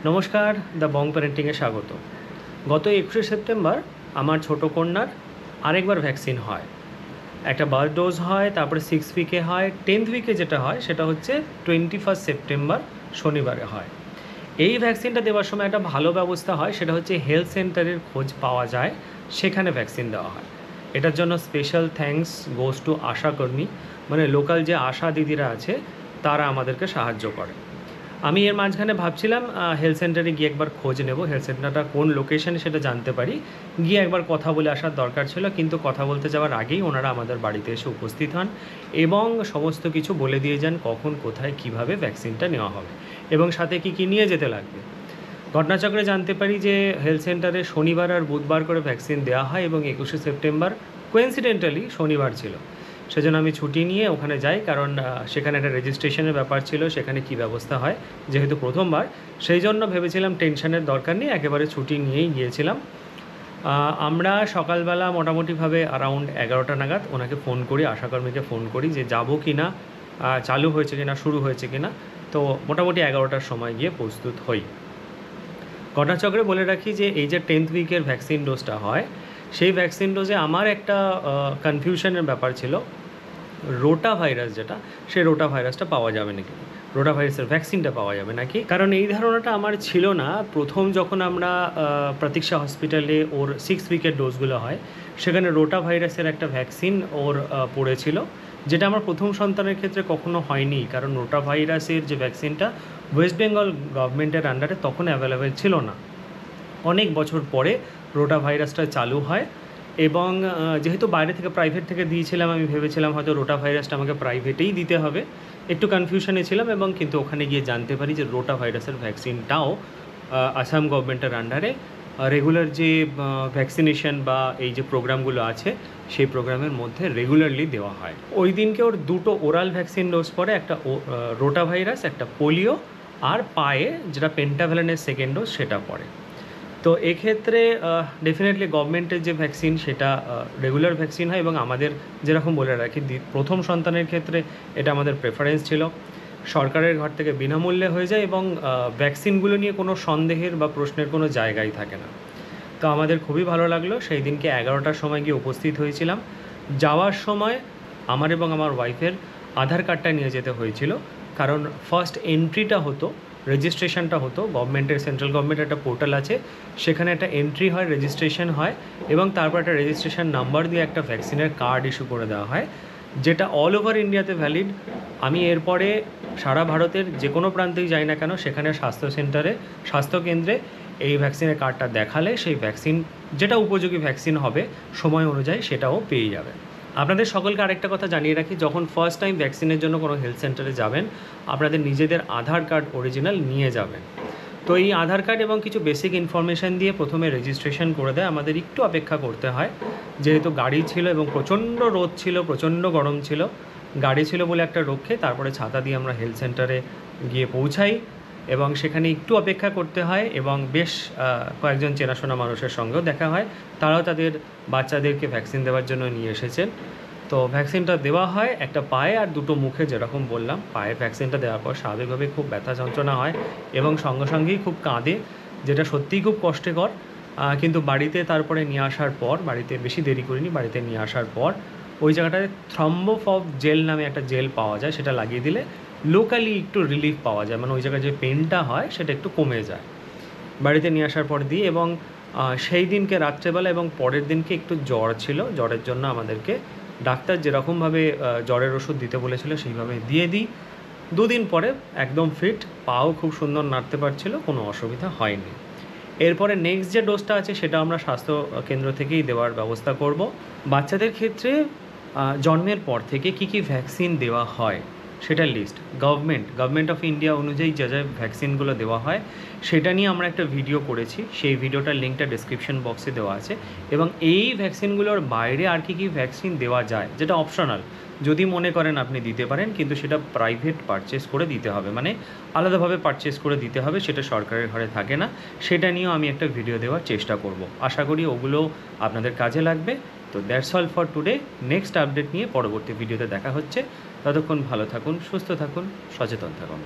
নমস্কার, the Bong প্যারেন্টিংয়ে স্বাগত। গত 21শে সেপ্টেম্বর আমার ছোটো কন্যার আরেকবার ভ্যাকসিন হয়। একটা বার্থ ডোজ হয়, তারপরে 6 উইকে হয়, 10th উইকে যেটা হয় সেটা হচ্ছে 21 সেপ্টেম্বর শনিবারে হয়। এই ভ্যাকসিনটা দেওয়ার সময় একটা ভালো ব্যবস্থা হয়, সেটা হচ্ছে হেলথ সেন্টারের খোঁজ পাওয়া যায়, সেখানে ভ্যাকসিন দেওয়া হয়। এটার জন্য স্পেশাল থ্যাঙ্কস গোজ টু আশাকর্মী, মানে লোকাল যে আশা দিদিরা আছে তারা আমাদেরকে সাহায্য করে। আমি এর মাঝখানে ভাবছিলাম হেলথ সেন্টারে গিয়ে একবার খোঁজ নেব, হেলথ সেন্টারটা কোন লোকেশনে সেটা জানতে পারি, গিয়ে একবার কথা বলে আসার দরকার ছিল। কিন্তু কথা বলতে যাওয়ার আগেই ওনারা আমাদের বাড়িতে এসে উপস্থিত হন এবং সমস্ত কিছু বলে দিয়ে যান কখন, কোথায়, কিভাবে ভ্যাকসিনটা নেওয়া হবে এবং সাথে কী কী নিয়ে যেতে লাগবে। ঘটনাচক্রে জানতে পারি যে হেলথ সেন্টারে শনিবার আর বুধবার করে ভ্যাকসিন দেওয়া হয় এবং 21শে সেপ্টেম্বর কোইন্সিডেন্টালি শনিবার ছিল। সেজন্য আমি ছুটি নিয়ে ওখানে যাই, কারণ সেখানে একটা রেজিস্ট্রেশনের ব্যাপার ছিল, সেখানে কি ব্যবস্থা হয় যেহেতু প্রথমবার, সেই জন্য ভেবেছিলাম টেনশনের দরকার নেই, একেবারে ছুটি নিয়েই গিয়েছিলাম। আমরা সকালবেলা মোটামুটিভাবে অ্যারাউন্ড 11টা নাগাদ ওনাকে ফোন করি, আশাকর্মীকে ফোন করি যে যাবো কি না, চালু হয়েছে কি না, শুরু হয়েছে কি না। তো মোটামুটি 11টার সময় গিয়ে প্রস্তুত হই। ঘটনাচক্রে বলে রাখি যে এই যে 10th উইকের ভ্যাকসিন ডোজটা হয়, সেই ভ্যাকসিন ডোজে আমার একটা কনফিউশনের ব্যাপার ছিল, রোটা ভাইরাস যেটা, সেই রোটা ভাইরাসটা পাওয়া যাবে নাকি, রোটা ভাইরাসের ভ্যাকসিনটা পাওয়া যাবে নাকি। কারণ এই ধারণাটা আমার ছিল না। প্রথম যখন আমরা প্রতীক্ষা হসপিটালে ওর 6 উইকের ডোজগুলো হয়, সেখানে রোটা ভাইরাসের একটা ভ্যাকসিন ওর পড়েছিল, যেটা আমার প্রথম সন্তানের ক্ষেত্রে কখনো হয়নি। কারণ রোটা ভাইরাসের যে ভ্যাকসিনটা ওয়েস্ট বেঙ্গল গভর্নমেন্টের আন্ডারে তখন অ্যাভেলেবেল ছিল না। অনেক বছর পরে রোটা ভাইরাসটা চালু হয় এবং যেহেতু বাইরে থেকে প্রাইভেট থেকে দিয়েছিলাম, আমি ভেবেছিলাম হয়তো রোটা ভাইরাসটা আমাকে প্রাইভেটেই দিতে হবে, একটু কনফিউশনে ছিলাম। এবং কিন্তু ওখানে গিয়ে জানতে পারি যে রোটা ভাইরাসের ভ্যাকসিনটাও আসাম গভর্নমেন্টের আন্ডারে রেগুলার যে ভ্যাকসিনেশন বা এই যে প্রোগ্রামগুলো আছে সেই প্রোগ্রামের মধ্যে রেগুলারলি দেওয়া হয়। ওই দিনকে ওর দুটো ওরাল ভ্যাকসিন ডোজ পড়ে, একটা রোটা ভাইরাস, একটা পোলিও, আর পায়ে যেটা পেন্টাভ্যালেনের সেকেন্ড ডোজ সেটা পড়ে। তো এক্ষেত্রে ডেফিনেটলি গভর্নমেন্টের যে ভ্যাকসিন সেটা রেগুলার ভ্যাকসিন হয় এবং আমাদের যেরকম বলে রাখি প্রথম সন্তানের ক্ষেত্রে এটা আমাদের প্রেফারেন্স ছিল। সরকারের ঘর থেকে বিনামূল্যে হয়ে যায় এবং ভ্যাকসিনগুলো নিয়ে কোনো সন্দেহের বা প্রশ্নের কোনো জায়গাই থাকে না। তো আমাদের খুবই ভালো লাগলো। সেই দিনকে 11টার সময় গিয়ে উপস্থিত হয়েছিলাম। যাওয়ার সময় আমার এবং আমার ওয়াইফের আধার কার্ডটা নিয়ে যেতে হয়েছিল, কারণ ফার্স্ট এন্ট্রিটা হতো, রেজিস্ট্রেশনটা হতো গভর্নমেন্টের, সেন্ট্রাল গভর্নমেন্টের একটা পোর্টাল আছে, সেখানে একটা এন্ট্রি হয়, রেজিস্ট্রেশন হয় এবং তারপর একটা রেজিস্ট্রেশন নাম্বার দিয়ে একটা ভ্যাকসিনের কার্ড ইস্যু করে দেওয়া হয়, যেটা অল ওভার ইন্ডিয়াতে ভ্যালিড। আমি এরপরে সারা ভারতের যে কোনো প্রান্তেই যাই না কেন, সেখানে স্বাস্থ্যকেন্দ্রে এই ভ্যাকসিনের কার্ডটা দেখালে সেই ভ্যাকসিন, যেটা উপযোগী ভ্যাকসিন হবে সময় অনুযায়ী, সেটাও পেয়ে যাবে। আপনাদের সকলকে আরেকটা কথা জানিয়ে রাখি, যখন ফার্স্ট টাইম ভ্যাকসিনের জন্য কোনো হেলথ সেন্টারে যাবেন, আপনাদের নিজেদের আধার কার্ড অরিজিনাল নিয়ে যাবেন। তো এই আধার কার্ড এবং কিছু বেসিক ইনফরমেশান দিয়ে প্রথমে রেজিস্ট্রেশন করে দেয়। আমাদের একটু অপেক্ষা করতে হয়, যেহেতু গাড়ি ছিল এবং প্রচণ্ড রোদ ছিল, প্রচণ্ড গরম ছিল। গাড়ি ছিল বলে একটা রক্ষে তারপরে ছাতা দিয়ে আমরা হেলথ সেন্টারে গিয়ে পৌঁছাই এবং সেখানে একটু অপেক্ষা করতে হয় এবং বেশ কয়েকজন চেনাশোনা মানুষের সঙ্গেও দেখা হয়, তারাও তাদের বাচ্চাদেরকে ভ্যাকসিন দেওয়ার জন্য নিয়ে এসেছেন। তো ভ্যাকসিনটা দেওয়া হয় একটা পায়ে আর দুটো মুখে, যেরকম বললাম। পায়ের ভ্যাকসিনটা দেওয়ার পর স্বাভাবিকভাবে খুব ব্যথা যন্ত্রণা হয় এবং সঙ্গে সঙ্গেই খুব কাঁদে, যেটা সত্যিই খুব কষ্টকর। কিন্তু বাড়িতে তারপরে নিয়ে আসার পর, বাড়িতে বেশি দেরি করিনি, বাড়িতে নিয়ে আসার পর ওই জায়গাটায় থ্রম্বোফব জেল নামে একটা জেল পাওয়া যায়, সেটা লাগিয়ে দিলে লোকালি একটু রিলিফ পাওয়া যায়, মানে ওই জায়গায় যে পেনটা হয় সেটা একটু কমে যায়। বাড়িতে নিয়ে আসার পর দিই এবং সেই দিনকে রাত্রেবেলা এবং পরের দিনকে একটু জ্বর ছিল, জ্বরের জন্য আমাদেরকে ডাক্তার যেরকমভাবে জ্বরের ওষুধ দিতে বলেছিল সেইভাবে দিয়ে দিই। 2 দিন পরে একদম ফিট, পাও খুব সুন্দর নাড়তে পারছিল, কোনো অসুবিধা হয়নি। এরপরে নেক্সট যে ডোজটা আছে সেটা আমরা স্বাস্থ্য কেন্দ্র থেকেই দেওয়ার ব্যবস্থা করব। বাচ্চাদের ক্ষেত্রে জন্মের পর থেকে কী কী ভ্যাকসিন দেওয়া হয় সেটার লিস্ট গভর্নমেন্ট অফ ইন্ডিয়া অনুযায়ী যা যা ভ্যাকসিনগুলো দেওয়া হয় সেটা নিয়ে আমরা একটা ভিডিও করেছি, সেই ভিডিওটার লিঙ্কটা ডিসক্রিপশন বক্সে দেওয়া আছে। এবং এই ভ্যাকসিনগুলোর বাইরে আর কী কী ভ্যাকসিন দেওয়া যায়, যেটা অপশনাল, যদি মনে করেন আপনি দিতে পারেন, কিন্তু সেটা প্রাইভেট পারচেস করে দিতে হবে, মানে আলাদাভাবে পারচেস করে দিতে হবে, সেটা সরকারের ঘরে থাকে না। সেটা নিয়েও আমি একটা ভিডিও দেওয়ার চেষ্টা করব, আশা করি ওগুলো আপনাদের কাজে লাগবে। তো that's all for today. Next update নিয়ে পরবর্তী ভিডিওতে দেখা হচ্ছে। ততক্ষণ ভালো থাকুন, সুস্থ থাকুন, সচেতন থাকুন।